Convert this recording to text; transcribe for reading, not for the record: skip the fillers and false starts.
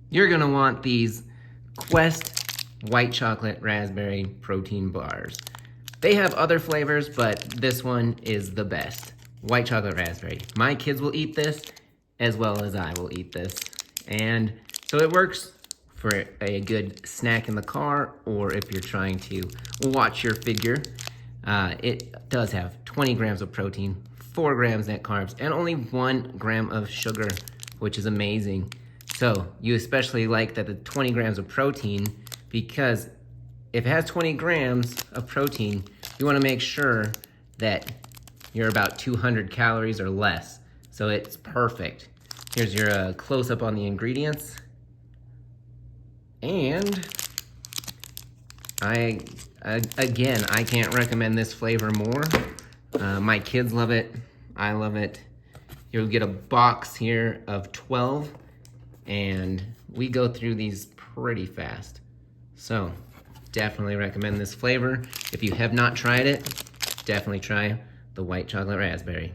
you're gonna want these Quest white chocolate raspberry protein bars. They have other flavors, but this one is the best. White chocolate raspberry. My kids will eat this as well as I will eat this. And so it works for a good snack in the car, or if you're trying to watch your figure. It does have 20 grams of protein, 4 grams net carbs, and only 1 gram of sugar, which is amazing. So you especially like that the 20 grams of protein, because if it has 20 grams of protein, you wanna make sure that you're about 200 calories or less. So it's perfect. Here's your close-up on the ingredients. And again, I can't recommend this flavor more. My kids love it, I love it. You'll get a box here of 12, and we go through these pretty fast. So definitely recommend this flavor. If you have not tried it, definitely try the white chocolate raspberry.